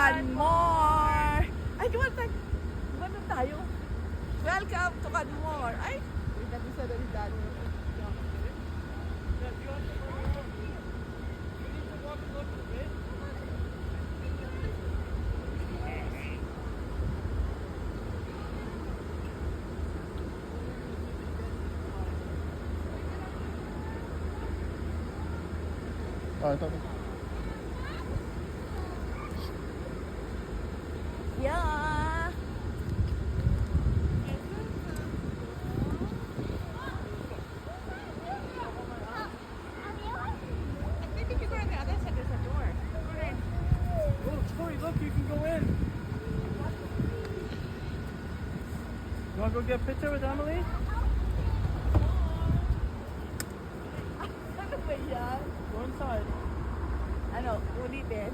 Canmore! Ay, kumanta tayo. Welcome to Canmore. Ay, wait natin sa dalidad. Ah, ito. Yeah. I think you go on the other side, there's a door. Oh, Tori, look, you can go in. You want to go get a picture with Emily? Ano ba yan? Go inside. Ano, ulitin?